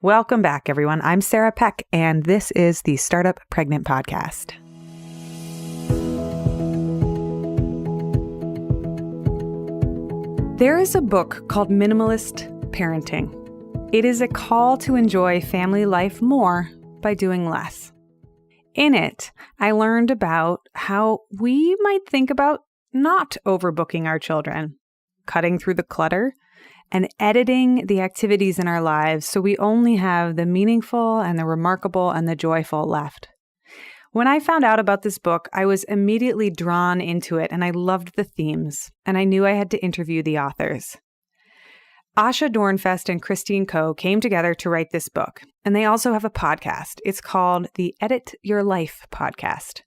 Welcome back, everyone. I'm Sarah Peck, and this is the Startup Pregnant Podcast. There is a book called Minimalist Parenting. It is a call to enjoy family life more by doing less. In it, I learned about how we might think about not overbooking our children, cutting through the clutter, and editing the activities in our lives so we only have the meaningful and the remarkable and the joyful left. When I found out about this book, I was immediately drawn into it and I loved the themes, and I knew I had to interview the authors. Asha Dornfest and Christine Koh came together to write this book, and they also have a podcast. It's called the Edit Your Life podcast,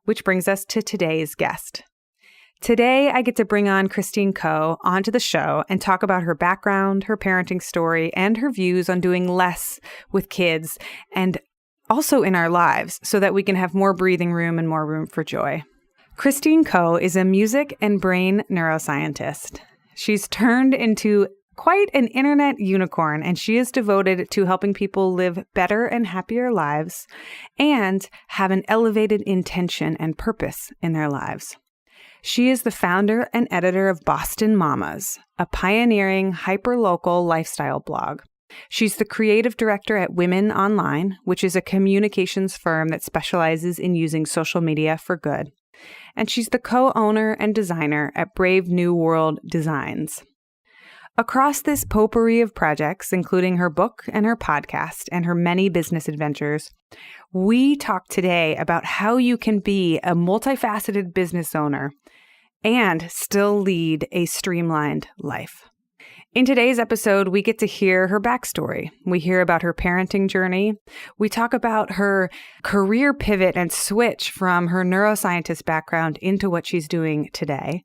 which brings us to today's guest. Today, I get to bring on Christine Koh onto the show and talk about her background, her parenting story, and her views on doing less with kids and also in our lives so that we can have more breathing room and more room for joy. Christine Koh is a music and brain neuroscientist. She's turned into quite an internet unicorn, and she is devoted to helping people live better and happier lives and have an elevated intention and purpose in their lives. She is the founder and editor of Boston Mamas, a pioneering hyperlocal lifestyle blog. She's the creative director at Women Online, which is a communications firm that specializes in using social media for good. And she's the co-owner and designer at Brave New World Designs. Across this potpourri of projects, including her book and her podcast and her many business adventures, we talk today about how you can be a multifaceted business owner and still lead a streamlined life. In today's episode, we get to hear her backstory. We hear about her parenting journey. We talk about her career pivot and switch from her neuroscientist background into what she's doing today.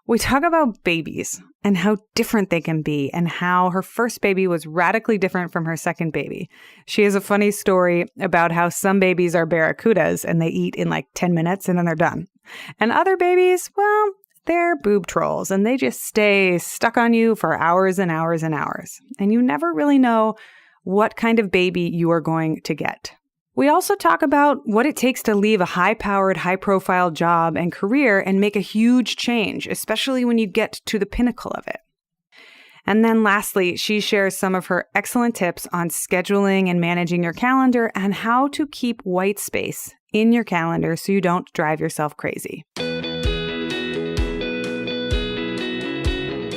We talk about babies and how different they can be and how her first baby was radically different from her second baby. She has a funny story about how some babies are barracudas and they eat in like 10 minutes and then they're done. And other babies, well, they're boob trolls and they just stay stuck on you for hours and hours and hours. And you never really know what kind of baby you are going to get. We also talk about what it takes to leave a high-powered, high-profile job and career and make a huge change, especially when you get to the pinnacle of it. And then lastly, she shares some of her excellent tips on scheduling and managing your calendar and how to keep white space in your calendar so you don't drive yourself crazy.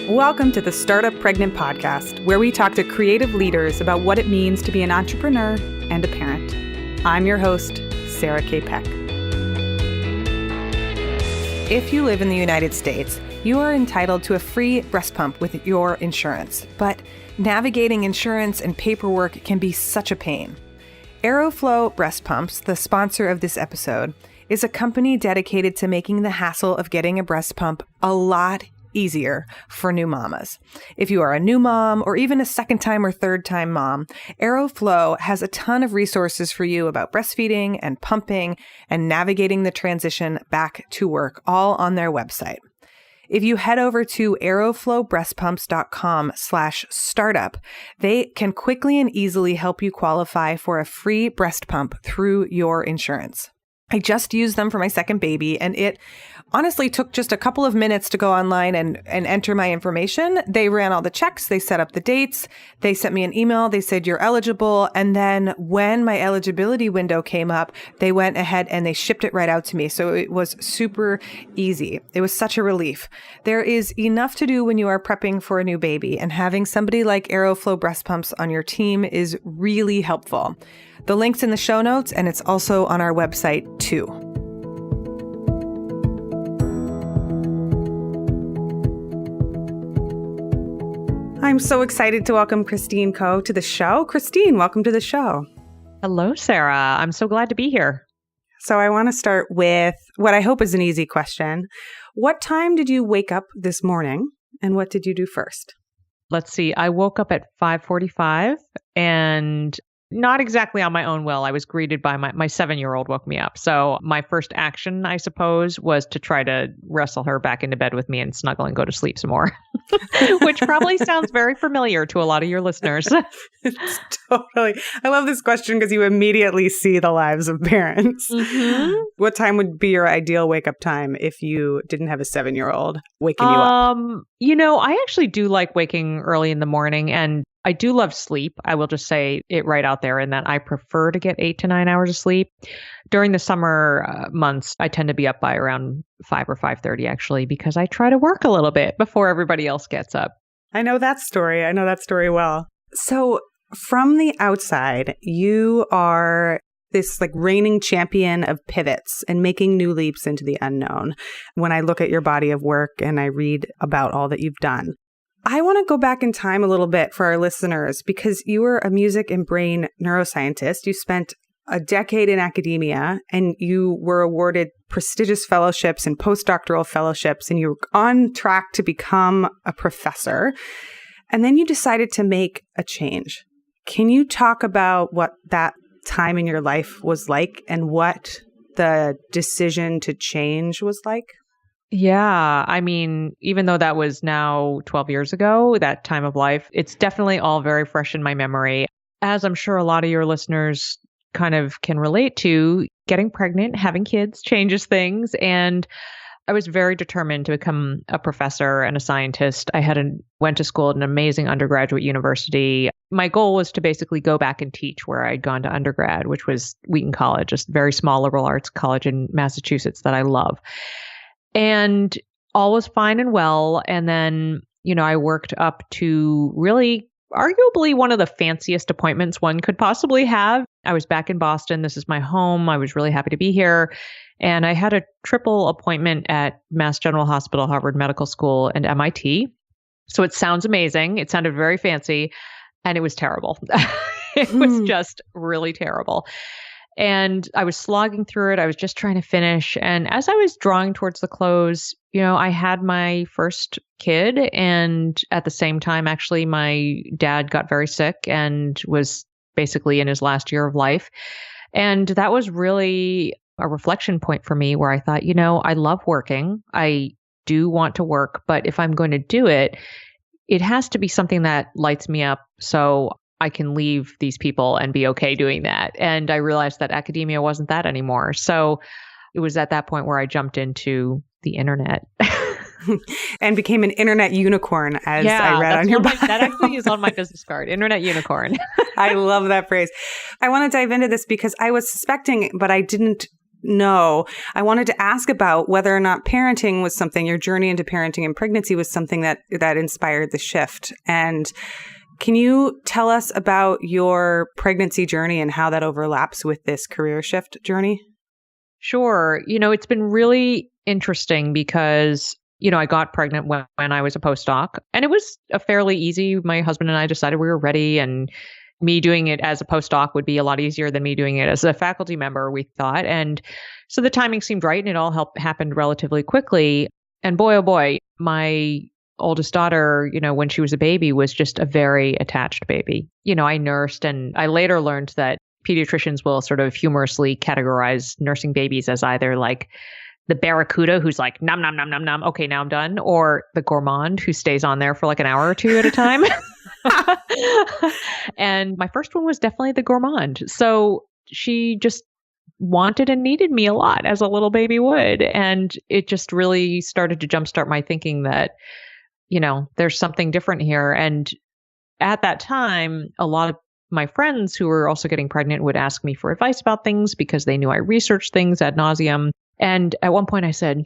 Welcome to the Startup Pregnant Podcast, where we talk to creative leaders about what it means to be an entrepreneur and a parent. I'm your host, Sarah K. Peck. If you live in the United States, you are entitled to a free breast pump with your insurance, but navigating insurance and paperwork can be such a pain. Aeroflow Breast Pumps, the sponsor of this episode, is a company dedicated to making the hassle of getting a breast pump a lot easier for new mamas. If you are a new mom or even a second-time or third-time mom, Aeroflow has a ton of resources for you about breastfeeding and pumping and navigating the transition back to work, all on their website. If you head over to aeroflowbreastpumps.com/startup, they can quickly and easily help you qualify for a free breast pump through your insurance. I just used them for my second baby, and it honestly took just a couple of minutes to go online and enter my information. They ran all the checks. They set up the dates. They sent me an email. They said, you're eligible. And then when my eligibility window came up, they went ahead and they shipped it right out to me. So it was super easy. It was such a relief. There is enough to do when you are prepping for a new baby, and having somebody like Aeroflow Breast Pumps on your team is really helpful. The link's in the show notes, and it's also on our website too. I'm so excited to welcome Christine Koh to the show. Christine, welcome to the show. Hello, Sarah. I'm so glad to be here. So I want to start with what I hope is an easy question. What time did you wake up this morning, and what did you do first? Let's see. I woke up at 5:45 and Not exactly on my own will. I was greeted by my 7-year-old woke me up. So my first action, I suppose, was to try to wrestle her back into bed with me and snuggle and go to sleep some more, which probably sounds very familiar to a lot of your listeners. It's totally. I love this question because you immediately see the lives of parents. Mm-hmm. What time would be your ideal wake up time if you didn't have a 7-year-old waking you up? I actually do like waking early in the morning, and I do love sleep. I will just say it right out there in that I prefer to get 8 to 9 hours of sleep. During the summer months, I tend to be up by around 5 or 5:30 actually, because I try to work a little bit before everybody else gets up. I know that story. I know that story well. So from the outside, you are this like reigning champion of pivots and making new leaps into the unknown. When I look at your body of work and I read about all that you've done, I want to go back in time a little bit for our listeners because you were a music and brain neuroscientist. You spent a decade in academia and you were awarded prestigious fellowships and postdoctoral fellowships, and you were on track to become a professor. And then you decided to make a change. Can you talk about what that time in your life was like and what the decision to change was like? Yeah. I mean, even though that was now 12 years ago, that time of life, it's definitely all very fresh in my memory. As I'm sure a lot of your listeners kind of can relate to, getting pregnant, having kids changes things. And I was very determined to become a professor and a scientist. Went to school at an amazing undergraduate university. My goal was to basically go back and teach where I'd gone to undergrad, which was Wheaton College, a very small liberal arts college in Massachusetts that I love. And all was fine and well. And then, I worked up to really arguably one of the fanciest appointments one could possibly have. I was back in Boston. This is my home. I was really happy to be here. And I had a triple appointment at Mass General Hospital, Harvard Medical School, and MIT. So it sounds amazing. It sounded very fancy, and it was terrible. It was just really terrible. And I was slogging through it. I was just trying to finish. And as I was drawing towards the close, I had my first kid. And at the same time, actually, my dad got very sick and was basically in his last year of life. And that was really a reflection point for me where I thought, I love working. I do want to work, but if I'm going to do it, it has to be something that lights me up so I can leave these people and be okay doing that. And I realized that academia wasn't that anymore. So it was at that point where I jumped into the internet. And became an internet unicorn, as I read on your bio. That actually is on my business card, internet unicorn. I love that phrase. I want to dive into this because I was suspecting, but I didn't know. I wanted to ask about whether or not parenting was something, your journey into parenting and pregnancy was something that inspired the shift. And can you tell us about your pregnancy journey and how that overlaps with this career shift journey? Sure. It's been really interesting because I got pregnant when I was a postdoc, and it was a fairly easy. My husband and I decided we were ready, and me doing it as a postdoc would be a lot easier than me doing it as a faculty member, we thought. And so the timing seemed right, and it all happened relatively quickly. And boy, oh boy, my oldest daughter, when she was a baby, was just a very attached baby. I nursed, and I later learned that pediatricians will sort of humorously categorize nursing babies as either like the barracuda who's like, nom, nom, nom, nom, nom, okay, now I'm done, or the gourmand who stays on there for like an hour or two at a time. And my first one was definitely the gourmand. So she just wanted and needed me a lot, as a little baby would. And it just really started to jumpstart my thinking that, there's something different here. And at that time, a lot of my friends who were also getting pregnant would ask me for advice about things because they knew I researched things ad nauseum. And at one point I said,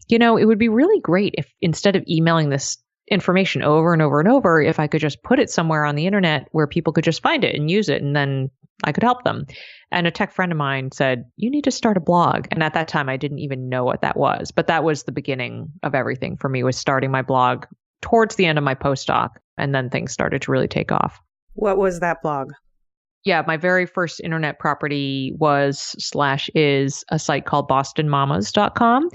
it would be really great if instead of emailing this information over and over and over, if I could just put it somewhere on the internet where people could just find it and use it, and then I could help them. And a tech friend of mine said, you need to start a blog. And at that time, I didn't even know what that was. But that was the beginning of everything for me, was starting my blog towards the end of my postdoc. And then things started to really take off. What was that blog? Yeah, my very first internet property was/is a site called bostonmamas.com.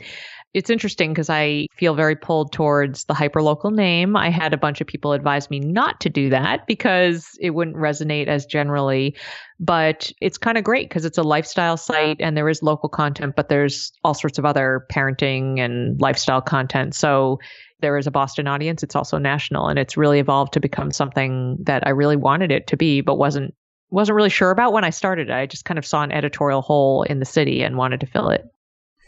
It's interesting because I feel very pulled towards the hyperlocal name. I had a bunch of people advise me not to do that because it wouldn't resonate as generally. But it's kind of great because it's a lifestyle site and there is local content, but there's all sorts of other parenting and lifestyle content. So there is a Boston audience. It's also national, and it's really evolved to become something that I really wanted it to be, but wasn't really sure about when I started it. I just kind of saw an editorial hole in the city and wanted to fill it.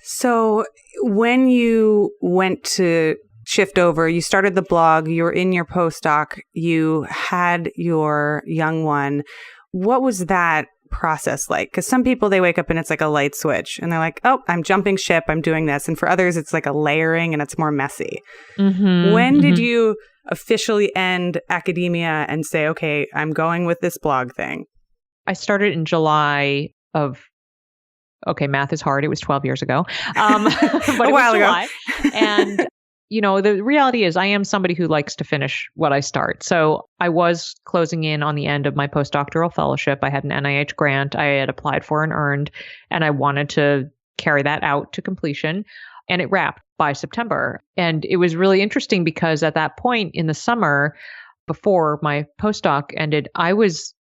So when you went to shift over, you started the blog, you were in your postdoc, you had your young one. What was that process like? Because some people, they wake up and it's like a light switch and they're like, oh, I'm jumping ship, I'm doing this. And for others, it's like a layering and it's more messy. When did you officially end academia and say, okay, I'm going with this blog thing? I started in July of, okay, math is hard. It was 12 years ago. But a while ago. And, the reality is I am somebody who likes to finish what I start. So I was closing in on the end of my postdoctoral fellowship. I had an NIH grant I had applied for and earned, and I wanted to carry that out to completion. And it wrapped by September. And it was really interesting because at that point in the summer, before my postdoc ended, I was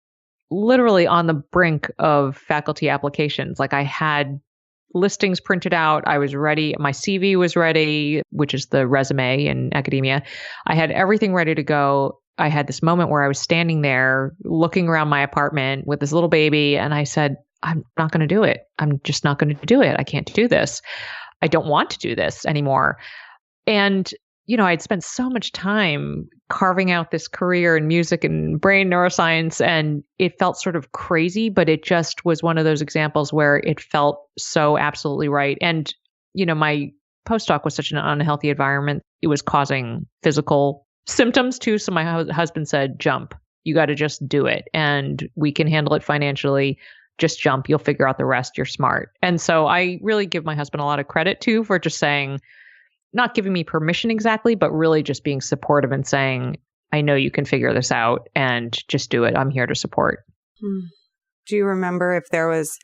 literally on the brink of faculty applications. Like I had listings printed out. I was ready. My CV was ready, which is the resume in academia. I had everything ready to go. I had this moment where I was standing there looking around my apartment with this little baby. And I said, I'm not going to do it. I'm just not going to do it. I can't do this. I don't want to do this anymore. And I'd spent so much time carving out this career in music and brain neuroscience, and it felt sort of crazy, but it just was one of those examples where it felt so absolutely right. And, my postdoc was such an unhealthy environment. It was causing physical symptoms too. So my husband said, jump, you got to just do it. And we can handle it financially. Just jump. You'll figure out the rest. You're smart. And so I really give my husband a lot of credit too for just saying, not giving me permission exactly, but really just being supportive and saying, I know you can figure this out and just do it. I'm here to support. Do you remember if there was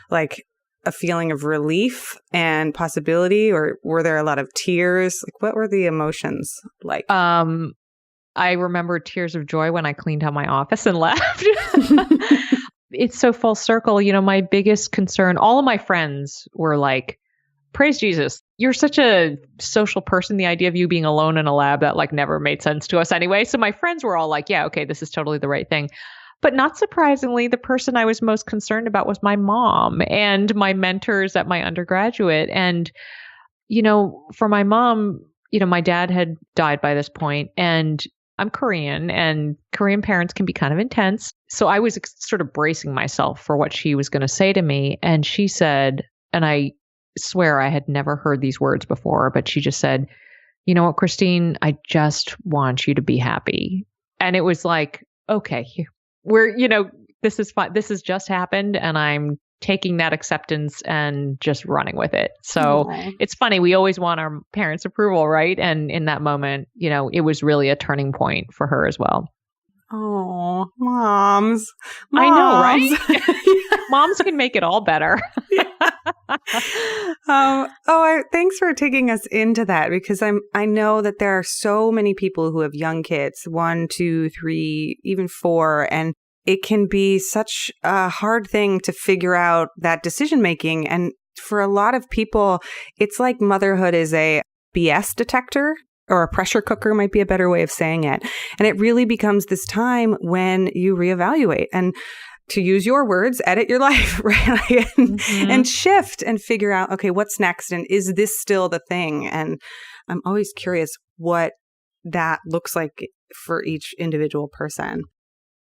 like a feeling of relief and possibility, or were there a lot of tears? Like, what were the emotions like? I remember tears of joy when I cleaned out my office and left. It's so full circle. My biggest concern, all of my friends were like, praise Jesus. You're such a social person. The idea of you being alone in a lab, that like never made sense to us anyway. So my friends were all like, yeah, okay, this is totally the right thing. But not surprisingly, the person I was most concerned about was my mom and my mentors at my undergraduate. And, for my mom, my dad had died by this point, and I'm Korean, and Korean parents can be kind of intense. So I was sort of bracing myself for what she was going to say to me. And she said, and I swear I had never heard these words before, but she just said, you know what, Christine, I just want you to be happy. And it was like, okay, this is fine. This has just happened, and I'm taking that acceptance and just running with it. So It's funny. We always want our parents' approval, right? And in that moment, it was really a turning point for her as well. Oh, moms. I know, right? Moms can make it all better. Thanks for taking us into that, because I know that there are so many people who have young kids, 1, 2, 3, even 4, and it can be such a hard thing to figure out that decision making. And for a lot of people, it's like motherhood is a BS detector, or a pressure cooker might be a better way of saying it. And it really becomes this time when you reevaluate and, to use your words, edit your life, right? And shift and figure out, okay, what's next? And is this still the thing? And I'm always curious what that looks like for each individual person.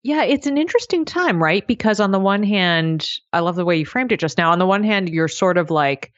Yeah, it's an interesting time, right? Because on the one hand, I love the way you framed it just now. On the one hand, you're sort of like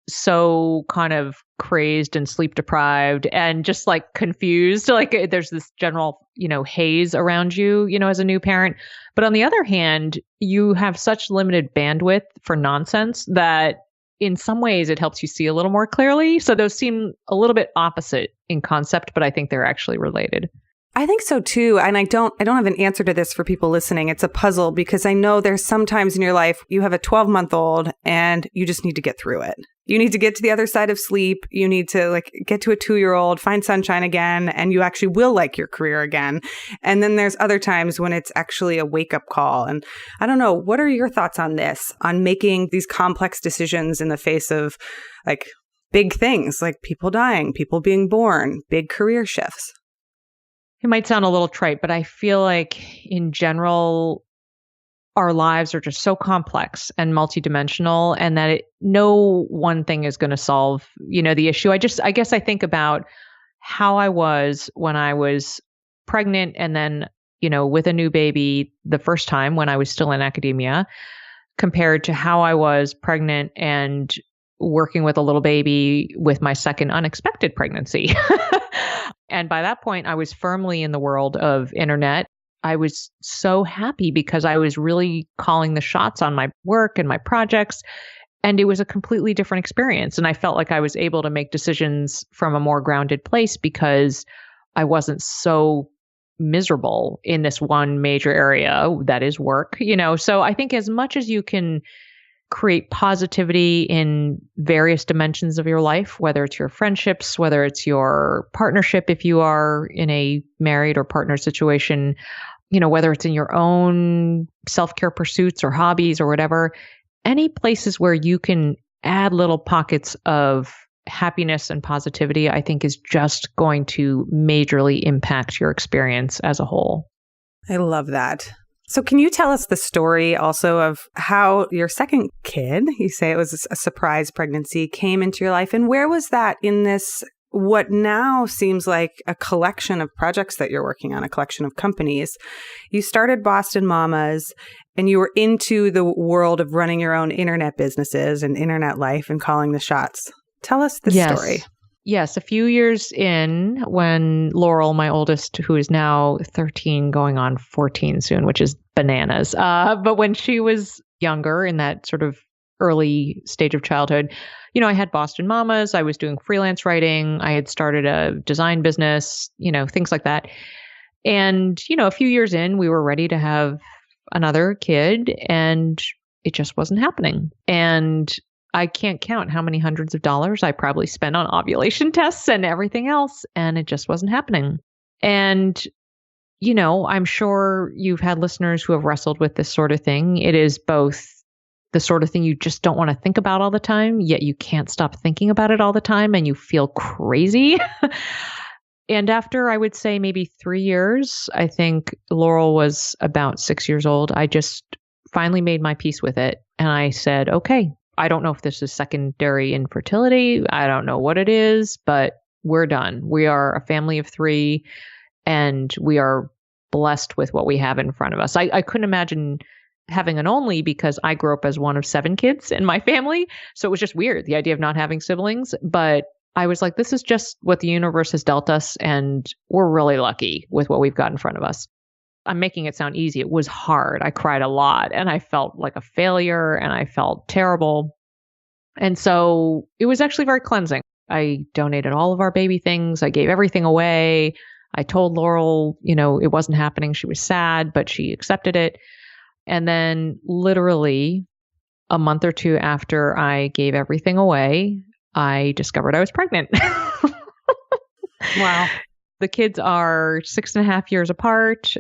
so kind of crazed and sleep deprived and just like confused. Like there's this general, haze around you, as a new parent. But on the other hand, you have such limited bandwidth for nonsense that in some ways it helps you see a little more clearly. So those seem a little bit opposite in concept, but I think they're actually related. I think so too. And I don't have an answer to this for people listening. It's a puzzle, because I know there's some times in your life you have a 12-month-old and you just need to get through it. You need to get to the other side of sleep. You need to like get to a 2-year-old, find sunshine again, and you actually will like your career again. And then there's other times when it's actually a wake-up call. And I don't know, what are your thoughts on this, on making these complex decisions in the face of like big things like people dying, people being born, big career shifts? It might sound a little trite, but I feel like in general, our lives are just so complex and multidimensional, and that no one thing is going to solve, the issue. I guess I think about how I was when I was pregnant and then, with a new baby the first time when I was still in academia, compared to how I was pregnant and working with a little baby with my second unexpected pregnancy. And by that point, I was firmly in the world of internet. I was so happy because I was really calling the shots on my work and my projects, and it was a completely different experience. And I felt like I was able to make decisions from a more grounded place because I wasn't so miserable in this one major area that is work, So I think as much as you can create positivity in various dimensions of your life, whether it's your friendships, whether it's your partnership, if you are in a married or partner situation, whether it's in your own self-care pursuits or hobbies or whatever, any places where you can add little pockets of happiness and positivity, I think is just going to majorly impact your experience as a whole. I love that. So can you tell us the story also of how your second kid, you say it was a surprise pregnancy, came into your life, and where was that in this what now seems like a collection of projects that you're working on, a collection of companies? You started Boston Mamas, and you were into the world of running your own internet businesses and internet life and calling the shots. Tell us the story. Yes. A few years in, when Laurel, my oldest, who is now 13 going on 14 soon, which is bananas. But when she was younger, in that sort of early stage of childhood, I had Boston Mamas, I was doing freelance writing, I had started a design business, things like that. And, a few years in, we were ready to have another kid, and it just wasn't happening. And I can't count how many hundreds of dollars I probably spent on ovulation tests and everything else, and it just wasn't happening. And, I'm sure you've had listeners who have wrestled with this sort of thing. It is both the sort of thing you just don't want to think about all the time, yet you can't stop thinking about it all the time and you feel crazy. And after, I would say, maybe 3 years, I think Laurel was about 6 years old, I just finally made my peace with it. And I said, okay, I don't know if this is secondary infertility. I don't know what it is, but we're done. We are a family of 3, and we are blessed with what we have in front of us. I couldn't imagine having an only, because I grew up as one of 7 kids in my family. So it was just weird, the idea of not having siblings. But I was like, this is just what the universe has dealt us, and we're really lucky with what we've got in front of us. I'm making it sound easy. It was hard. I cried a lot, and I felt like a failure, and I felt terrible. And so it was actually very cleansing. I donated all of our baby things. I gave everything away. I told Laurel, it wasn't happening. She was sad, but she accepted it. And then literally a month or 2 after I gave everything away, I discovered I was pregnant. Wow. The kids are 6.5 years apart,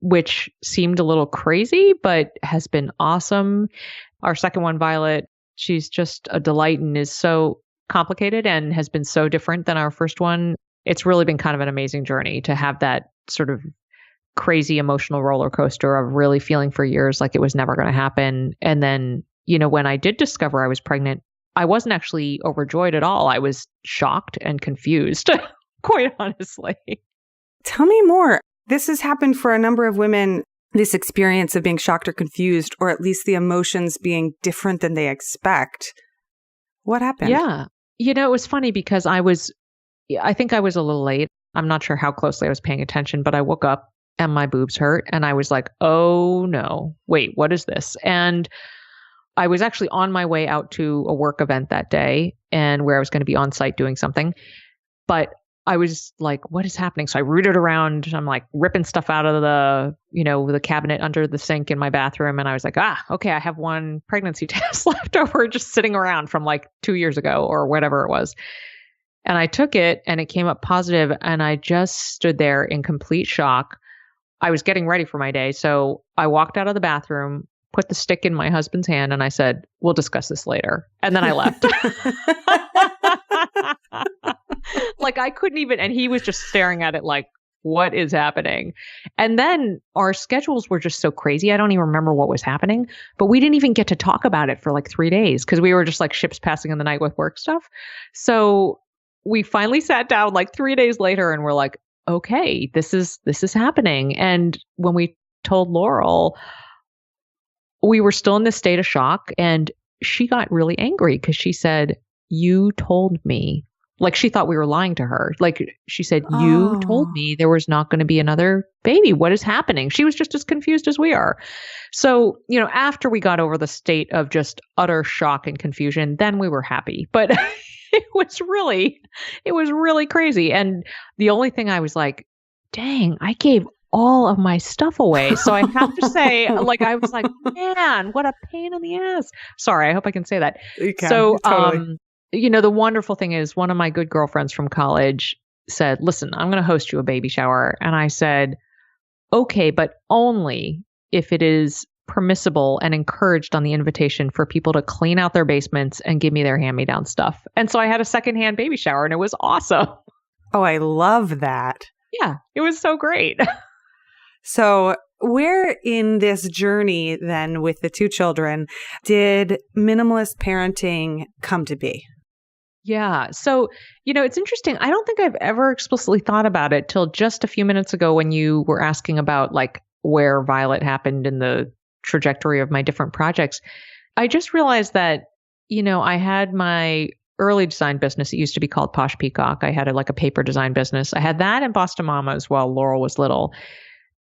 which seemed a little crazy, but has been awesome. Our second one, Violet, she's just a delight and is so complicated and has been so different than our first one. It's really been kind of an amazing journey to have that sort of crazy emotional roller coaster of really feeling for years like it was never going to happen. And then, when I did discover I was pregnant, I wasn't actually overjoyed at all. I was shocked and confused, quite honestly. Tell me more. This has happened for a number of women, this experience of being shocked or confused, or at least the emotions being different than they expect. What happened? Yeah. It was funny because I think I was a little late. I'm not sure how closely I was paying attention, but I woke up and my boobs hurt. And I was like, oh no, wait, what is this? And I was actually on my way out to a work event that day, and where I was going to be on site doing something. But I was like, what is happening? So I rooted around. I'm like ripping stuff out of the cabinet under the sink in my bathroom. And I was like, okay, I have one pregnancy test left over just sitting around from like 2 years ago or whatever it was. And I took it and it came up positive, and I just stood there in complete shock. I was getting ready for my day. So I walked out of the bathroom, put the stick in my husband's hand, and I said, we'll discuss this later. And then I left. Like I couldn't even, and he was just staring at it like, what is happening? And then our schedules were just so crazy. I don't even remember what was happening, but we didn't even get to talk about it for like 3 days because we were just like ships passing in the night with work stuff. So we finally sat down like 3 days later and we're like, okay, this is happening. And when we told Laurel, we were still in this state of shock, and she got really angry because she said, you told me. Like she thought we were lying to her. Like she said, you told me there was not going to be another baby. What is happening? She was just as confused as we are. So, after we got over the state of just utter shock and confusion, then we were happy. But it was really crazy. And the only thing I was like, dang, I gave all of my stuff away. So I have to say, like, I was like, man, what a pain in the ass. Sorry, I hope I can say that. You can, so, totally. The wonderful thing is one of my good girlfriends from college said, listen, I'm going to host you a baby shower. And I said, okay, but only if it is permissible and encouraged on the invitation for people to clean out their basements and give me their hand-me-down stuff. And so I had a secondhand baby shower and it was awesome. Oh, I love that. Yeah, it was so great. So where in this journey then with the 2 children did minimalist parenting come to be? Yeah. So, it's interesting. I don't think I've ever explicitly thought about it till just a few minutes ago when you were asking about like where Violet happened in the trajectory of my different projects. I just realized that, I had my early design business. It used to be called Posh Peacock. I had a paper design business. I had that in Boston Mamas while Laurel was little.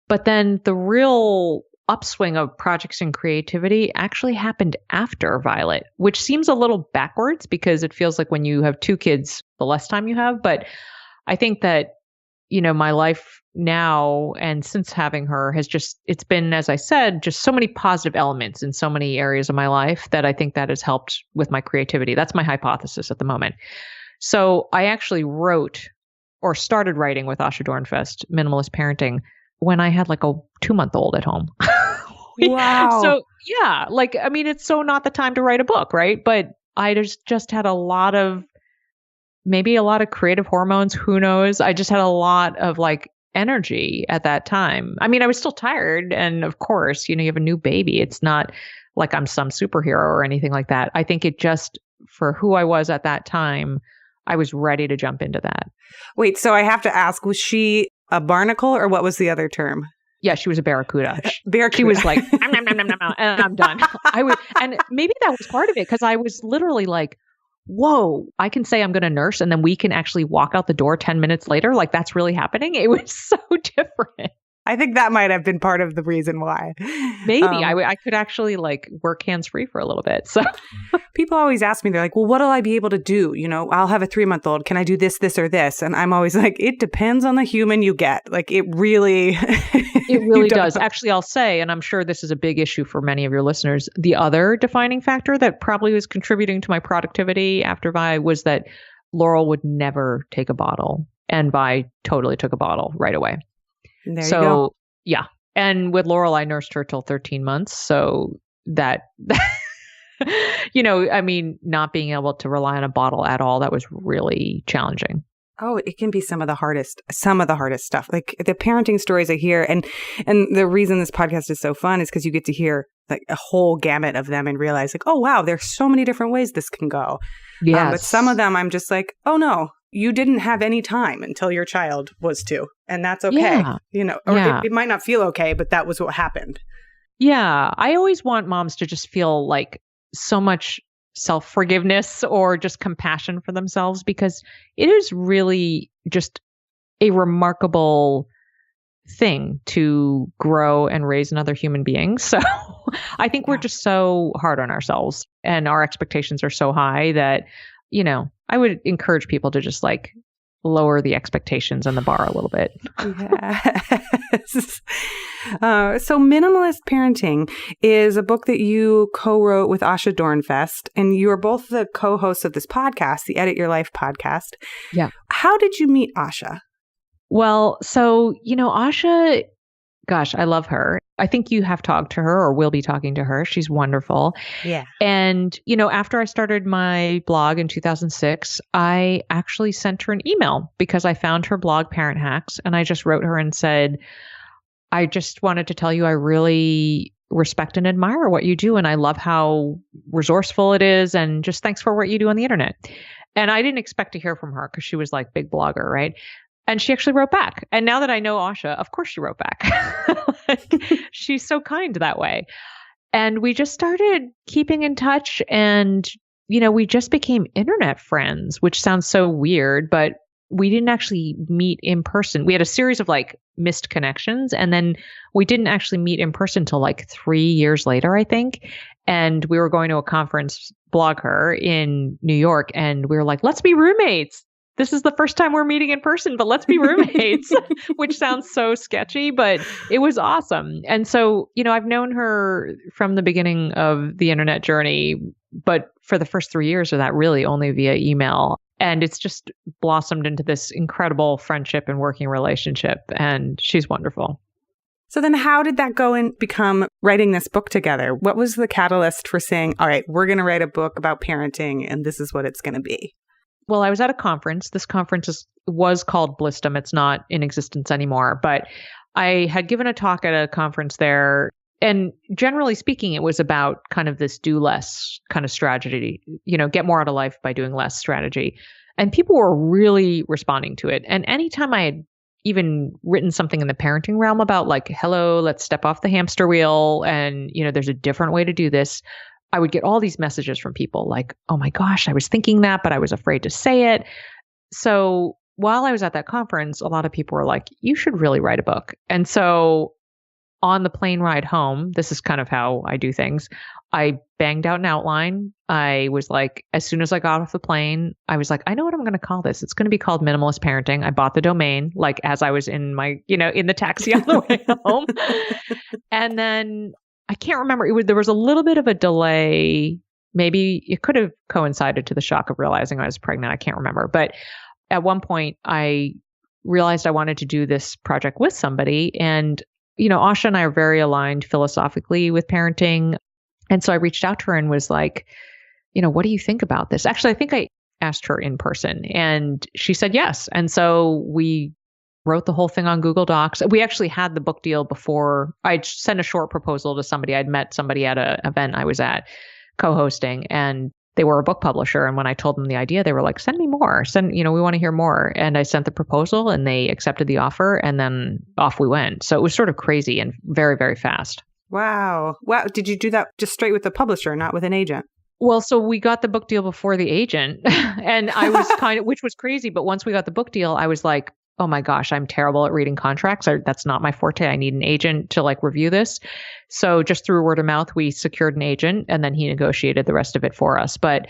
But then the real upswing of projects and creativity actually happened after Violet, which seems a little backwards because it feels like when you have 2 kids, the less time you have. But I think that, my life now and since having her it's been, as I said, just so many positive elements in so many areas of my life that I think that has helped with my creativity. That's my hypothesis at the moment. So I actually wrote or started writing with Asha Dornfest, Minimalist Parenting, when I had like a 2-month-old at home. Wow. So yeah, it's so not the time to write a book, right? But I just had maybe a lot of creative hormones. Who knows? I just had a lot of like energy at that time. I was still tired. And of course, you have a new baby. It's not like I'm some superhero or anything like that. I think it just, for who I was at that time, I was ready to jump into that. Wait, so I have to ask, was she a barnacle or what was the other term? Yeah, she was a barracuda. Barracuda. She was like, nom, nom, nom, nom, nom, and I'm done. And maybe that was part of it because I was literally like, whoa, I can say I'm going to nurse and then we can actually walk out the door 10 minutes later. Like that's really happening. It was so different. I think that might have been part of the reason why. Maybe I could actually like work hands-free for a little bit. So people always ask me, they're like, well, what'll I be able to do? I'll have a 3-month-old. Can I do this, this, or this? And I'm always like, it depends on the human you get. Like it really, it really does. Actually, I'll say, and I'm sure this is a big issue for many of your listeners, the other defining factor that probably was contributing to my productivity after Vi was that Laurel would never take a bottle. And Vi totally took a bottle right away. There you go. Yeah. And with Laurel, I nursed her till 13 months. So that, not being able to rely on a bottle at all, that was really challenging. Oh, it can be some of the hardest stuff. Like the parenting stories I hear. And the reason this podcast is so fun is because you get to hear like a whole gamut of them and realize like, oh, wow, there's so many different ways this can go. Yes. But some of them I'm just like, oh, no. You didn't have any time until your child was 2. And that's okay. Yeah. It might not feel okay, but that was what happened. Yeah. I always want moms to just feel like so much self-forgiveness or just compassion for themselves because it is really just a remarkable thing to grow and raise another human being. So I think we're just so hard on ourselves and our expectations are so high that, I would encourage people to just like lower the expectations and the bar a little bit. Yes. So Minimalist Parenting is a book that you co-wrote with Asha Dornfest, and you are both the co-hosts of this podcast, the Edit Your Life podcast. Yeah. How did you meet Asha? Well, so, Asha, gosh, I love her. I think you have talked to her or will be talking to her. She's wonderful. Yeah. And, after I started my blog in 2006, I actually sent her an email because I found her blog, Parent Hacks, and I just wrote her and said, I just wanted to tell you I really respect and admire what you do. And I love how resourceful it is. And just thanks for what you do on the internet. And I didn't expect to hear from her because she was like big blogger, right? And she actually wrote back. And now that I know Asha, of course she wrote back. She's so kind that way. And we just started keeping in touch. And, we just became internet friends, which sounds so weird, but we didn't actually meet in person. We had a series of like missed connections. And then we didn't actually meet in person till like 3 years later, I think. And we were going to a conference, Blog Her, in New York. And we were like, let's be roommates. This is the first time we're meeting in person, but let's be roommates, which sounds so sketchy, but it was awesome. And so, I've known her from the beginning of the internet journey, but for the first 3 years of that, really only via email. And it's just blossomed into this incredible friendship and working relationship. And she's wonderful. So then how did that go and become writing this book together? What was the catalyst for saying, all right, we're going to write a book about parenting and this is what it's going to be? Well, I was at a conference. This conference was called Blistum. It's not in existence anymore, but I had given a talk at a conference there. And generally speaking, it was about kind of this do less kind of strategy, get more out of life by doing less strategy. And people were really responding to it. And anytime I had even written something in the parenting realm about like, hello, let's step off the hamster wheel. And, there's a different way to do this. I would get all these messages from people like, oh my gosh, I was thinking that, but I was afraid to say it. So while I was at that conference, a lot of people were like, you should really write a book. And so on the plane ride home, this is kind of how I do things. I banged out an outline. I was like, as soon as I got off the plane, I was like, I know what I'm going to call this. It's going to be called Minimalist Parenting. I bought the domain, like as I was in my, in the taxi on the way home. And then I can't remember. There was a little bit of a delay. Maybe it could have coincided to the shock of realizing I was pregnant. I can't remember. But at one point, I realized I wanted to do this project with somebody. And, Asha and I are very aligned philosophically with parenting. And so I reached out to her and was like, what do you think about this? Actually, I think I asked her in person and she said yes. And so we wrote the whole thing on Google Docs. We actually had the book deal before. I'd sent a short proposal to somebody. I'd met somebody at an event I was at co-hosting, and they were a book publisher. And when I told them the idea, they were like, send me more. We want to hear more. And I sent the proposal and they accepted the offer and then off we went. So it was sort of crazy and very, very fast. Wow. Did you do that just straight with the publisher, not with an agent? Well, so we got the book deal before the agent and I was which was crazy. But once we got the book deal, I was like, oh my gosh, I'm terrible at reading contracts. That's not my forte. I need an agent to like review this. So just through word of mouth, we secured an agent and then he negotiated the rest of it for us. But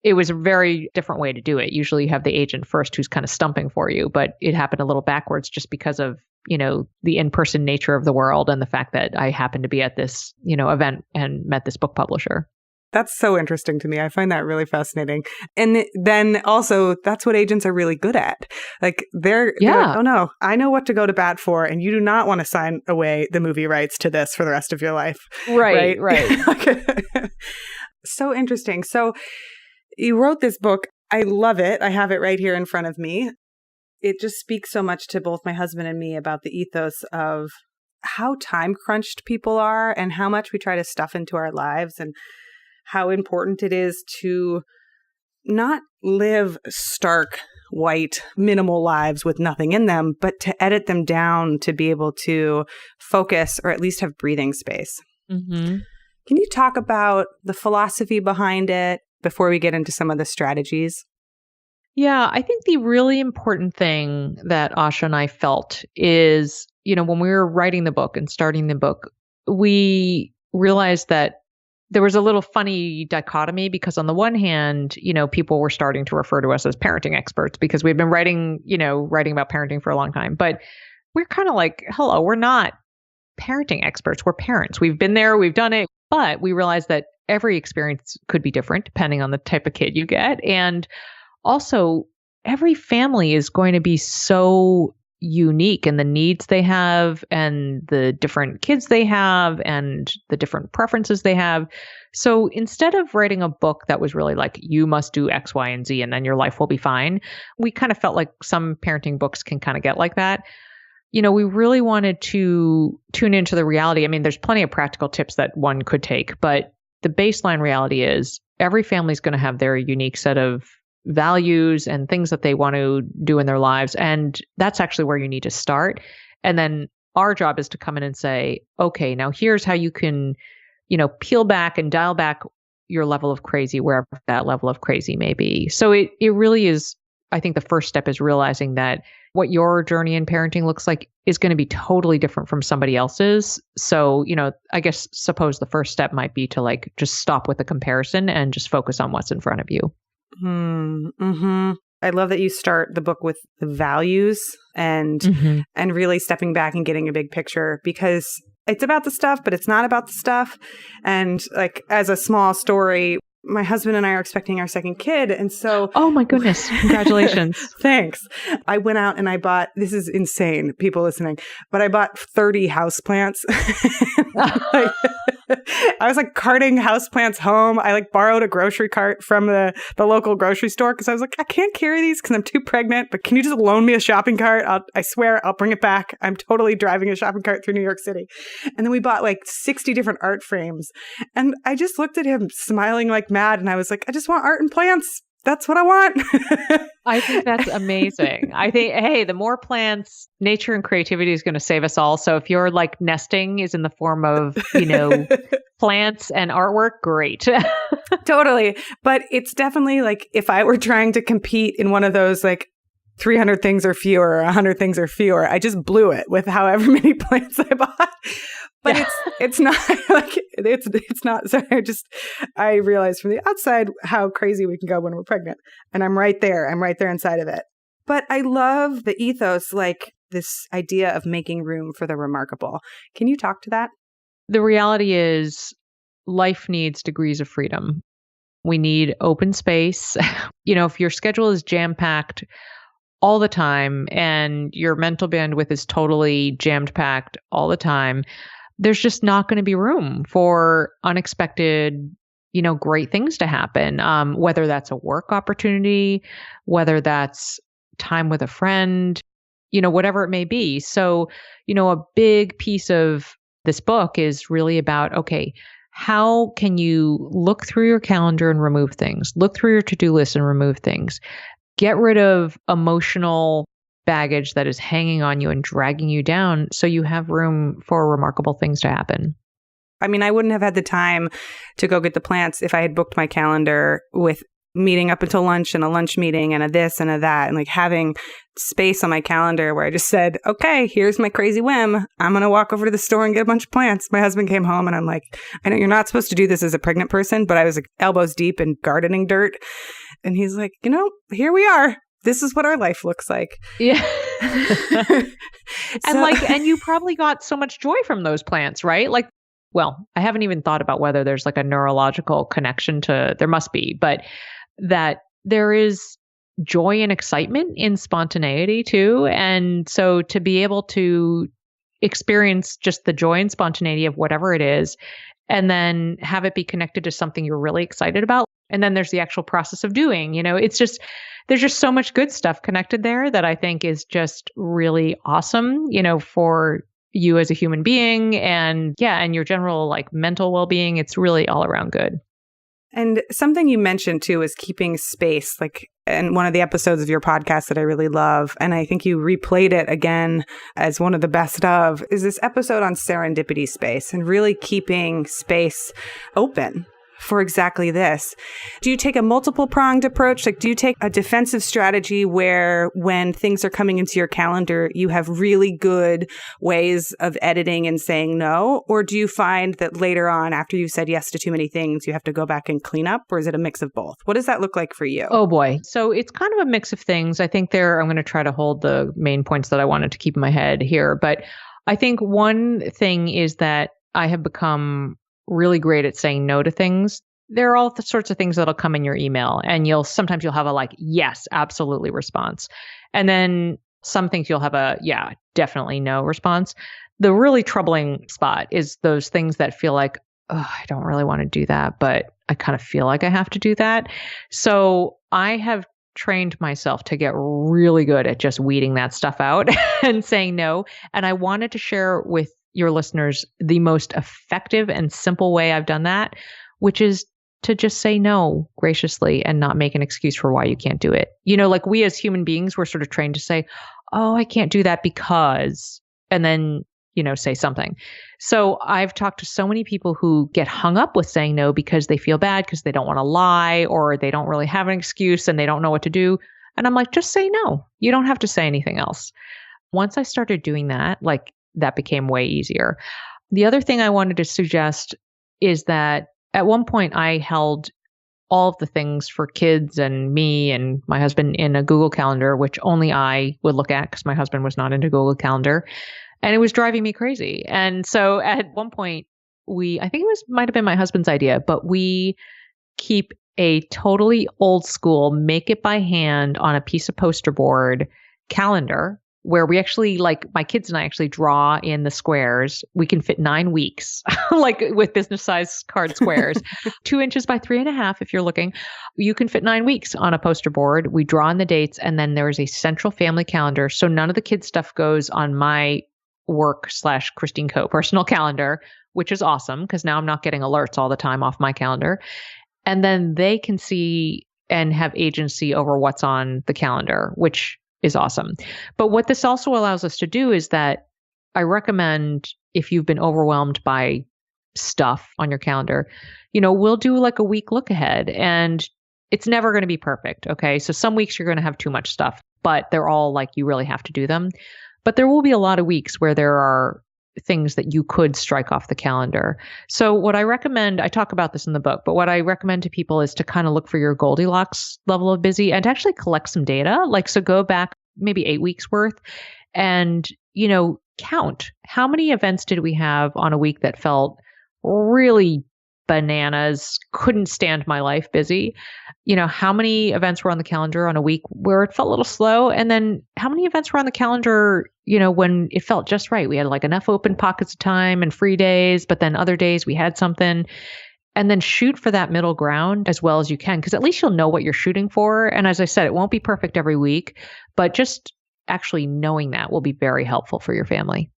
it was a very different way to do it. Usually you have the agent first who's kind of stumping for you, but it happened a little backwards just because of, the in-person nature of the world and the fact that I happened to be at this, event and met this book publisher. That's so interesting to me. I find that really fascinating. And then also, that's what agents are really good at. Like, they're like, oh no, I know what to go to bat for, and you do not want to sign away the movie rights to this for the rest of your life. Right. So interesting. So you wrote this book. I love it. I have it right here in front of me. It just speaks so much to both my husband and me about the ethos of how time crunched people are and how much we try to stuff into our lives and how important it is to not live stark, white, minimal lives with nothing in them, but to edit them down to be able to focus or at least have breathing space. Mm-hmm. Can you talk about the philosophy behind it before we get into some of the strategies? Yeah, I think the really important thing that Asha and I felt is, when we were writing the book and starting the book, we realized that there was a little funny dichotomy because on the one hand, people were starting to refer to us as parenting experts because we've been writing about parenting for a long time. But we're kind of like, hello, we're not parenting experts. We're parents. We've been there, we've done it, but we realize that every experience could be different depending on the type of kid you get. And also, every family is going to be so unique in the needs they have and the different kids they have and the different preferences they have. So instead of writing a book that was really like, you must do X, Y, and Z, and then your life will be fine, we kind of felt like some parenting books can kind of get like that. We really wanted to tune into the reality. I mean, there's plenty of practical tips that one could take, but the baseline reality is every family is going to have their unique set of values and things that they want to do in their lives. And that's actually where you need to start. And then our job is to come in and say, okay, now here's how you can, peel back and dial back your level of crazy, wherever that level of crazy may be. So it really is, I think the first step is realizing that what your journey in parenting looks like is going to be totally different from somebody else's. So, I guess suppose the first step might be to like just stop with the comparison and just focus on what's in front of you. Mm-hmm. I love that you start the book with the values and really stepping back and getting a big picture, because it's about the stuff, but it's not about the stuff. And like, as a small story, my husband and I are expecting our second kid. And so, oh my goodness, congratulations. Thanks. I went out and I bought, this is insane, people listening, but I bought 30 houseplants. I was like carting houseplants home. I like borrowed a grocery cart from the local grocery store because I was like, I can't carry these because I'm too pregnant, but can you just loan me a shopping cart? I swear I'll bring it back. I'm totally driving a shopping cart through New York City. And then we bought like 60 different art frames. And I just looked at him smiling like mad. And I was like, I just want art and plants. That's what I want. I think that's amazing. I think, hey, the more plants, nature and creativity is going to save us all. So if your like nesting is in the form of, plants and artwork, great. Totally. But it's definitely like if I were trying to compete in one of those like 300 things or fewer or 100 things or fewer, I just blew it with however many plants I bought. But it's not like it's not. So I realized from the outside how crazy we can go when we're pregnant, and I'm right there inside of it. But I love the ethos, like this idea of making room for the remarkable. Can you talk to that? The reality is life needs degrees of freedom. We need open space. If your schedule is jam-packed all the time and your mental bandwidth is totally jammed-packed all the time, there's just not going to be room for unexpected, great things to happen. Whether that's a work opportunity, whether that's time with a friend, whatever it may be. So, a big piece of this book is really about, okay, how can you look through your calendar and remove things? Look through your to-do list and remove things. Get rid of emotional baggage that is hanging on you and dragging you down so you have room for remarkable things to happen. I mean, I wouldn't have had the time to go get the plants if I had booked my calendar with meeting up until lunch and a lunch meeting and a this and a that, and like having space on my calendar where I just said, okay, here's my crazy whim. I'm going to walk over to the store and get a bunch of plants. My husband came home and I'm like, I know you're not supposed to do this as a pregnant person, but I was like elbows deep in gardening dirt. And he's like, here we are. This is what our life looks like. Yeah. And you probably got so much joy from those plants, right? Like, well, I haven't even thought about whether there's like a neurological connection there must be, but that there is joy and excitement in spontaneity too. And so to be able to experience just the joy and spontaneity of whatever it is, and then have it be connected to something you're really excited about. And then there's the actual process of doing, there's just so much good stuff connected there that I think is just really awesome, for you as a human being and your general like mental well-being. It's really all around good. And something you mentioned too is keeping space, like in one of the episodes of your podcast that I really love, and I think you replayed it again as one of the best of, is this episode on serendipity space and really keeping space open for exactly this. Do you take a multiple pronged approach? Like, do you take a defensive strategy where when things are coming into your calendar, you have really good ways of editing and saying no? Or do you find that later on, after you've said yes to too many things, you have to go back and clean up? Or is it a mix of both? What does that look like for you? Oh boy. So it's kind of a mix of things. I think I'm going to try to hold the main points that I wanted to keep in my head here. But I think one thing is that I have become really great at saying no to things. There are all the sorts of things that'll come in your email, and sometimes you'll have a yes, absolutely response. And then some things you'll have a yeah, definitely no response. The really troubling spot is those things that feel like, oh, I don't really want to do that, but I kind of feel like I have to do that. So I have trained myself to get really good at just weeding that stuff out and saying no. And I wanted to share with your listeners the most effective and simple way I've done that, which is to just say no graciously and not make an excuse for why you can't do it. Like we as human beings, we're sort of trained to say, oh, I can't do that because, and then, say something. So I've talked to so many people who get hung up with saying no because they feel bad because they don't want to lie or they don't really have an excuse and they don't know what to do. And I'm like, just say no. You don't have to say anything else. Once I started doing that, that became way easier. The other thing I wanted to suggest is that at one point I held all of the things for kids and me and my husband in a Google Calendar, which only I would look at because my husband was not into Google Calendar. And it was driving me crazy. And so at one point I think might have been my husband's idea, but we keep a totally old school, make it by hand on a piece of poster board calendar where we actually, my kids and I actually draw in the squares. We can fit 9 weeks, with business size card squares, 2 inches by 3.5. If you're looking, you can fit 9 weeks on a poster board. We draw in the dates, and then there is a central family calendar. So none of the kids' stuff goes on my work / Christine Koh personal calendar, which is awesome because now I'm not getting alerts all the time off my calendar. And then they can see and have agency over what's on the calendar, which is awesome. But what this also allows us to do is that I recommend if you've been overwhelmed by stuff on your calendar, we'll do a week look ahead, and it's never going to be perfect. Okay. So some weeks you're going to have too much stuff, but they're all you really have to do them. But there will be a lot of weeks where there are things that you could strike off the calendar. So what I recommend, I talk about this in the book, but what I recommend to people is to kind of look for your Goldilocks level of busy and to actually collect some data. So go back maybe 8 weeks worth and, count how many events did we have on a week that felt really bananas, couldn't stand my life busy. How many events were on the calendar on a week where it felt a little slow? And then how many events were on the calendar, when it felt just right? We had enough open pockets of time and free days, but then other days we had something. And then shoot for that middle ground as well as you can, because at least you'll know what you're shooting for. And as I said, it won't be perfect every week, but just actually knowing that will be very helpful for your family.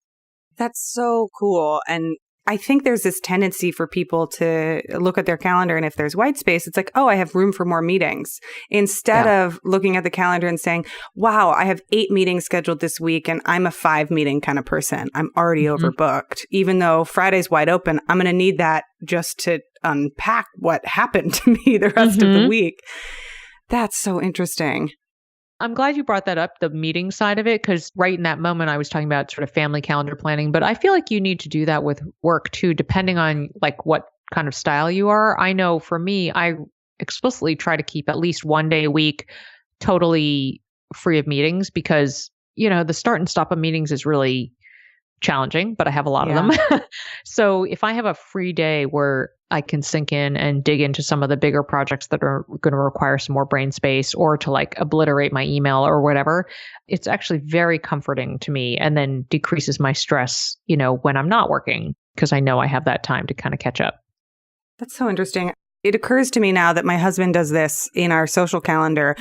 That's so cool. And I think there's this tendency for people to look at their calendar, and if there's white space, it's oh, I have room for more meetings. Instead of looking at the calendar and saying, wow, I have 8 meetings scheduled this week and I'm a 5 meeting kind of person. I'm already overbooked. Even though Friday's wide open, I'm going to need that just to unpack what happened to me the rest of the week. That's so interesting. I'm glad you brought that up, the meeting side of it, because right in that moment I was talking about sort of family calendar planning, but I feel like you need to do that with work too, depending on what kind of style you are. I know for me, I explicitly try to keep at least 1 day a week totally free of meetings because, the start and stop of meetings is really challenging, but I have a lot of them. So if I have a free day where I can sink in and dig into some of the bigger projects that are going to require some more brain space or to obliterate my email or whatever, it's actually very comforting to me and then decreases my stress, when I'm not working because I know I have that time to kind of catch up. That's so interesting. It occurs to me now that my husband does this in our social calendar.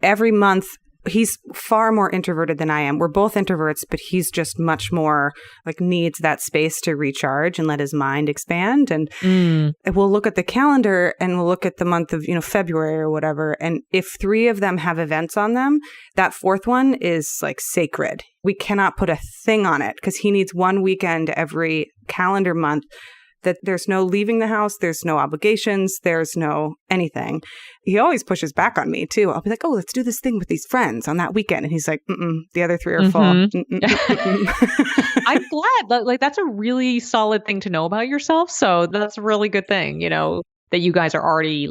Every month, he's far more introverted than I am. We're both introverts, but he's just much more needs that space to recharge and let his mind expand. And we'll look at the calendar and we'll look at the month of, February or whatever. And if 3 of them have events on them, that 4th one is sacred. We cannot put a thing on it because he needs one weekend every calendar month that there's no leaving the house, there's no obligations, there's no anything. He always pushes back on me too. I'll be like, oh, let's do this thing with these friends on that weekend. And he's like, the other 3 are full. I'm glad. Like, that's a really solid thing to know about yourself. So that's a really good thing, that you guys are already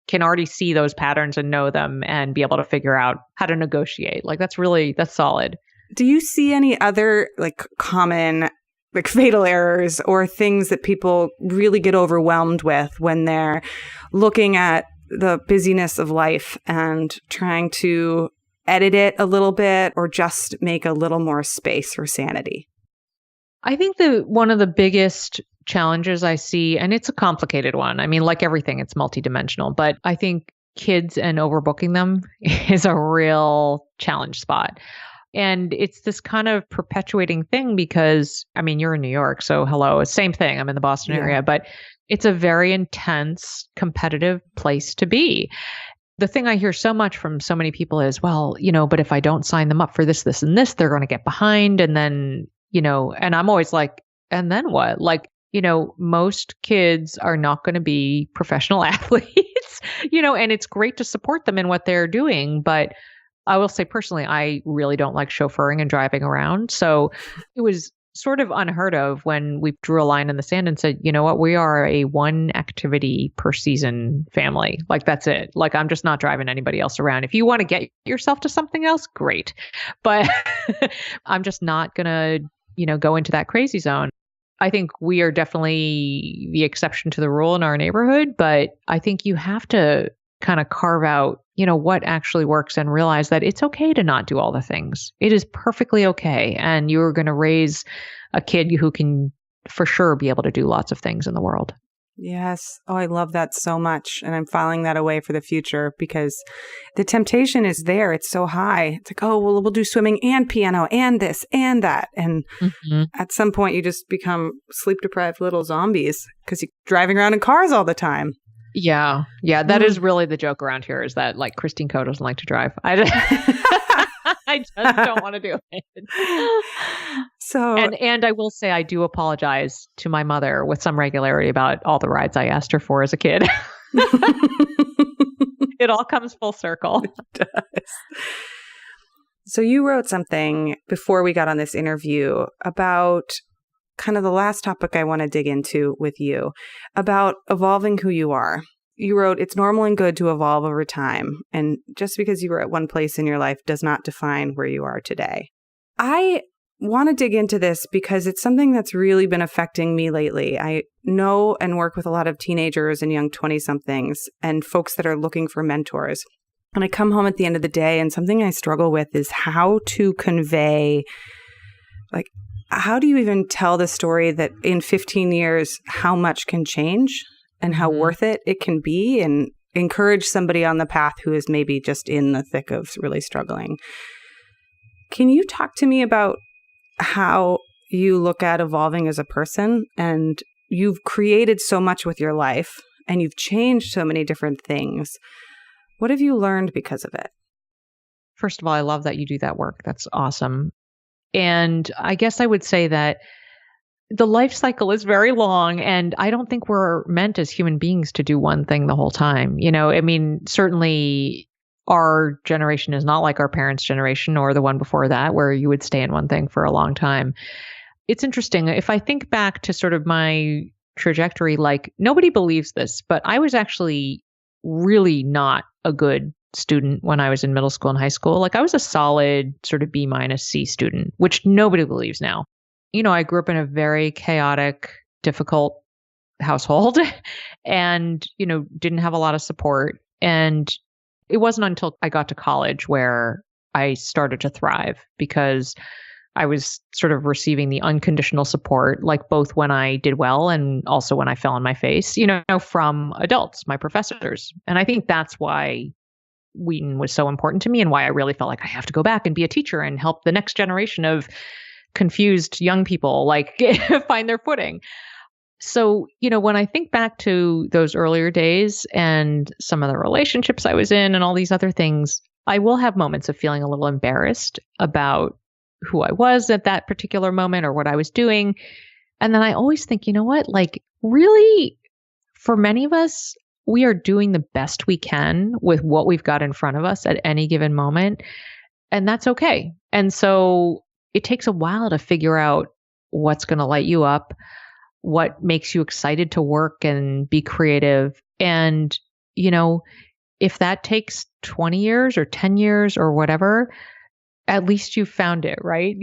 can already see those patterns and know them and be able to figure out how to negotiate. Like, that's solid. Do you see any other common fatal errors or things that people really get overwhelmed with when they're looking at the busyness of life and trying to edit it a little bit or just make a little more space for sanity? I think one of the biggest challenges I see, and it's a complicated one. I mean, like everything, it's multidimensional, but I think kids and overbooking them is a real challenge spot. And it's this kind of perpetuating thing because, I mean, you're in New York, so hello, same thing. I'm in the Boston area, but it's a very intense, competitive place to be. The thing I hear so much from so many people is, well, but if I don't sign them up for this, this, and this, they're going to get behind. And then, and I'm always like, and then what? Most kids are not going to be professional athletes, and it's great to support them in what they're doing. But I will say personally, I really don't like chauffeuring and driving around. So it was sort of unheard of when we drew a line in the sand and said, you know what, we are a 1 activity per season family. That's it. I'm just not driving anybody else around. If you want to get yourself to something else, great. But I'm just not going to, go into that crazy zone. I think we are definitely the exception to the rule in our neighborhood, but I think you have to kind of carve out, what actually works and realize that it's okay to not do all the things. It is perfectly okay. And you're going to raise a kid who can for sure be able to do lots of things in the world. Yes. Oh, I love that so much. And I'm filing that away for the future because the temptation is there. It's so high. It's like, oh, well, we'll do swimming and piano and this and that. And at some point you just become sleep deprived little zombies because you're driving around in cars all the time. Yeah. Yeah. That is really the joke around here is that Christine Koh doesn't like to drive. I just don't want to do it. So, and I will say I do apologize to my mother with some regularity about all the rides I asked her for as a kid. It all comes full circle. It does. So you wrote something before we got on this interview about kind of the last topic I want to dig into with you about evolving who you are. You wrote, it's normal and good to evolve over time. And just because you were at one place in your life does not define where you are today. I want to dig into this because it's something that's really been affecting me lately. I know and work with a lot of teenagers and young 20-somethings and folks that are looking for mentors. And I come home at the end of the day and something I struggle with is how to convey, how do you even tell the story that in 15 years, how much can change and how worth it can be and encourage somebody on the path who is maybe just in the thick of really struggling. Can you talk to me about how you look at evolving as a person? And you've created so much with your life and you've changed so many different things. What have you learned because of it? First of all, I love that you do that work. That's awesome. And I guess I would say that the life cycle is very long, and I don't think we're meant as human beings to do one thing the whole time. Certainly our generation is not like our parents' generation or the one before that, where you would stay in one thing for a long time. It's interesting. If I think back to sort of my trajectory, nobody believes this, but I was actually really not a good student when I was in middle school and high school. I was a solid sort of B- C student, which nobody believes now. I grew up in a very chaotic, difficult household and, didn't have a lot of support. And it wasn't until I got to college where I started to thrive because I was sort of receiving the unconditional support, both when I did well and also when I fell on my face, from adults, my professors. And I think that's why Wheaton was so important to me and why I really felt like I have to go back and be a teacher and help the next generation of confused young people find their footing. So, when I think back to those earlier days and some of the relationships I was in and all these other things, I will have moments of feeling a little embarrassed about who I was at that particular moment or what I was doing. And then I always think, you know what, really, for many of us, we are doing the best we can with what we've got in front of us at any given moment. And that's okay. And so it takes a while to figure out what's going to light you up, what makes you excited to work and be creative. And, if that takes 20 years or 10 years or whatever, at least you found it, right?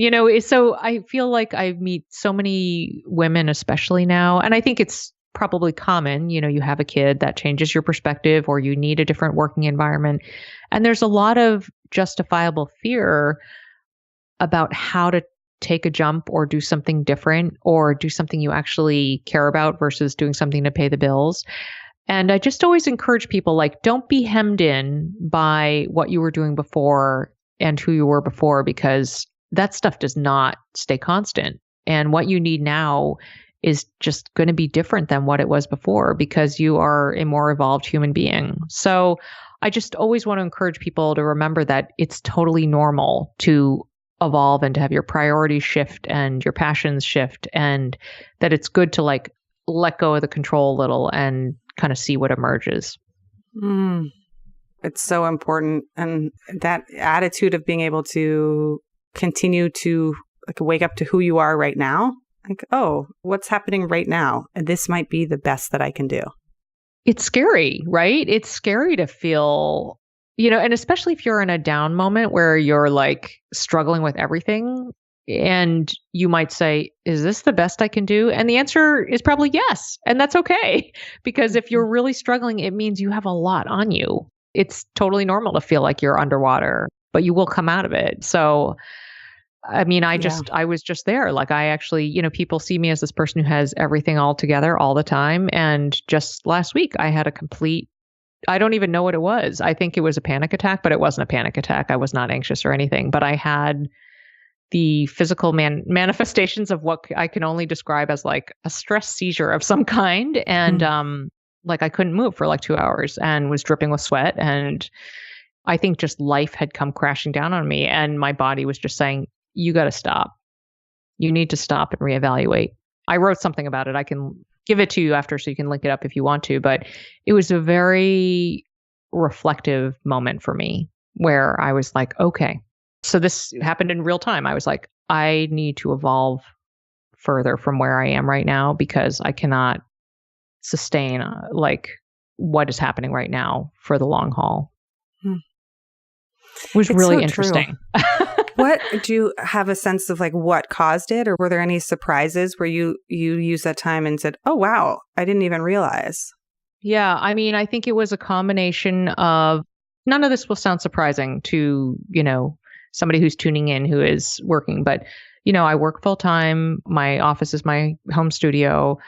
So I feel like I meet so many women, especially now, and I think it's probably common, you have a kid that changes your perspective or you need a different working environment. And there's a lot of justifiable fear about how to take a jump or do something different or do something you actually care about versus doing something to pay the bills. And I just always encourage people, like, don't be hemmed in by what you were doing before and who you were before, because that stuff does not stay constant. And what you need now is just going to be different than what it was before because you are a more evolved human being. So I just always want to encourage people to remember that it's totally normal to evolve and to have your priorities shift and your passions shift, and that it's good to like let go of the control a little and kind of see what emerges. It's so important. And that attitude of being able to continue to like wake up to who you are right now. Like, oh, what's happening right now? And this might be the best that I can do. It's scary, right? It's scary to feel, and especially if you're in a down moment where you're like struggling with everything. And you might say, is this the best I can do? And the answer is probably yes. And that's okay. Because if you're really struggling, it means you have a lot on you. It's totally normal to feel like you're underwater, but you will come out of it. So, I mean, I was just there. Like I actually, people see me as this person who has everything all together all the time. And just last week, I had I don't even know what it was. I think it was a panic attack, but it wasn't a panic attack. I was not anxious or anything, but I had the physical manifestations of what I can only describe as like a stress seizure of some kind. And like I couldn't move for like 2 hours and was dripping with sweat. And I think just life had come crashing down on me. And my body was just saying, you got to stop. You need to stop and reevaluate. I wrote something about it. I can give it to you after so you can link it up if you want to. But it was a very reflective moment for me where I was like, okay. So this happened in real time. I was like, I need to evolve further from where I am right now because I cannot sustain like what is happening right now for the long haul. It was really so interesting. What do you have a sense of like what caused it, or were there any surprises where you used that time and said, oh, wow, I didn't even realize? Yeah. I mean, I think it was a combination of, none of this will sound surprising to, somebody who's tuning in who is working. But, I work full time. My office is my home studio.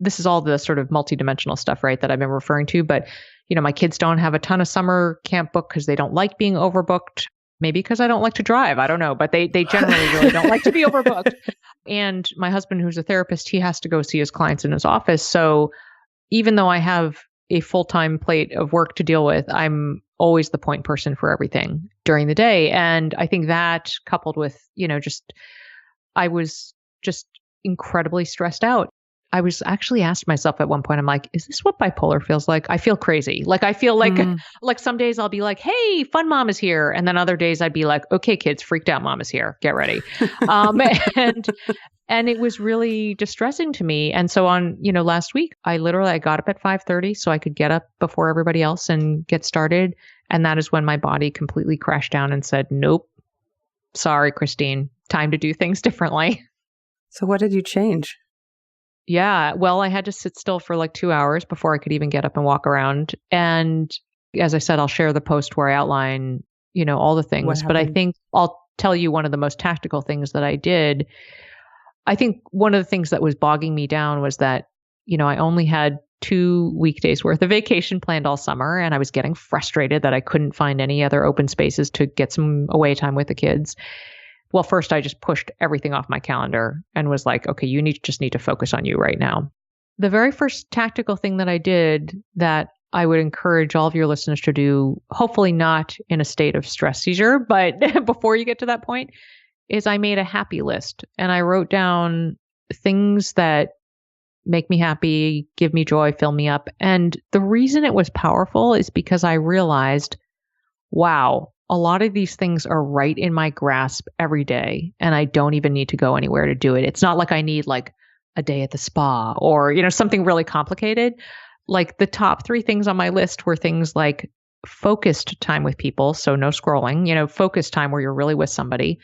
This is all the sort of multidimensional stuff, right, that I've been referring to. But, my kids don't have a ton of summer camp booked because they don't like being overbooked. Maybe because I don't like to drive. I don't know. But they generally really don't like to be overbooked. And my husband, who's a therapist, he has to go see his clients in his office. So even though I have a full-time plate of work to deal with, I'm always the point person for everything during the day. And I think that coupled with, I was just incredibly stressed out. I was actually asked myself at one point, I'm like, is this what bipolar feels like? I feel crazy. Like, I feel like some days I'll be like, hey, fun mom is here. And then other days I'd be like, okay, kids, freaked out mom is here. Get ready. And it was really distressing to me. And so on, last week, I got up at 5:30 so I could get up before everybody else and get started. And that is when my body completely crashed down and said, nope, sorry, Christine, time to do things differently. So what did you change? Yeah, well, I had to sit still for like 2 hours before I could even get up and walk around. And as I said, I'll share the post where I outline, all the things. But I think I'll tell you one of the most tactical things that I did. I think one of the things that was bogging me down was that, I only had 2 weekdays worth of vacation planned all summer. And I was getting frustrated that I couldn't find any other open spaces to get some away time with the kids. Well, first, I just pushed everything off my calendar and was like, okay, just need to focus on you right now. The very first tactical thing that I did that I would encourage all of your listeners to do, hopefully not in a state of stress seizure, but before you get to that point, is I made a happy list and I wrote down things that make me happy, give me joy, fill me up. And the reason it was powerful is because I realized, wow, a lot of these things are right in my grasp every day, and I don't even need to go anywhere to do it. It's not like I need like a day at the spa or, something really complicated. Like the top 3 things on my list were things like focused time with people. So no scrolling, focused time where you're really with somebody,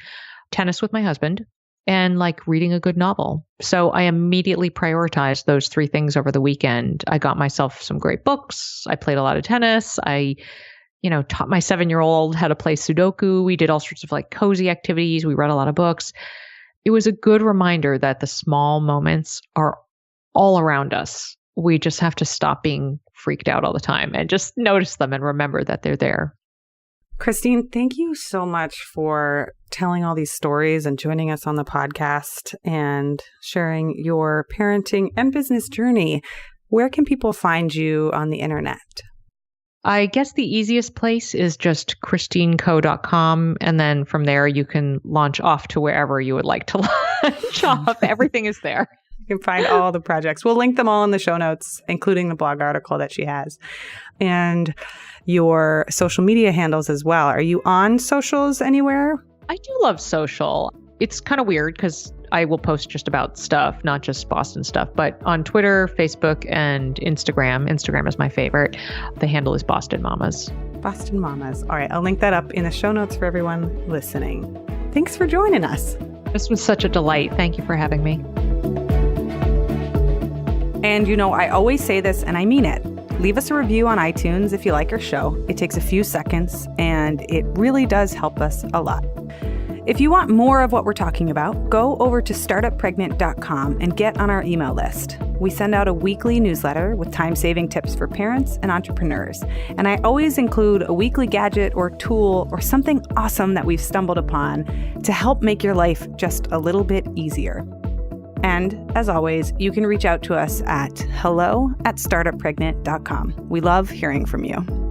tennis with my husband, and like reading a good novel. So I immediately prioritized those 3 things over the weekend. I got myself some great books. I played a lot of tennis. I taught my 7-year-old how to play Sudoku. We did all sorts of like cozy activities. We read a lot of books. It was a good reminder that the small moments are all around us. We just have to stop being freaked out all the time and just notice them and remember that they're there. Christine, thank you so much for telling all these stories and joining us on the podcast and sharing your parenting and business journey. Where can people find you on the internet? I guess the easiest place is just christinekoh.com. And then from there, you can launch off to wherever you would like to launch off. Everything is there. You can find all the projects. We'll link them all in the show notes, including the blog article that she has. And your social media handles as well. Are you on socials anywhere? I do love social. It's kind of weird because I will post just about stuff, not just Boston stuff, but on Twitter, Facebook, and Instagram. Instagram is my favorite. The handle is Boston Mamas. Boston Mamas. All right. I'll link that up in the show notes for everyone listening. Thanks for joining us. This was such a delight. Thank you for having me. And I always say this and I mean it. Leave us a review on iTunes if you like our show. It takes a few seconds and it really does help us a lot. If you want more of what we're talking about, go over to startuppregnant.com and get on our email list. We send out a weekly newsletter with time-saving tips for parents and entrepreneurs. And I always include a weekly gadget or tool or something awesome that we've stumbled upon to help make your life just a little bit easier. And as always, you can reach out to us at hello@startuppregnant.com. We love hearing from you.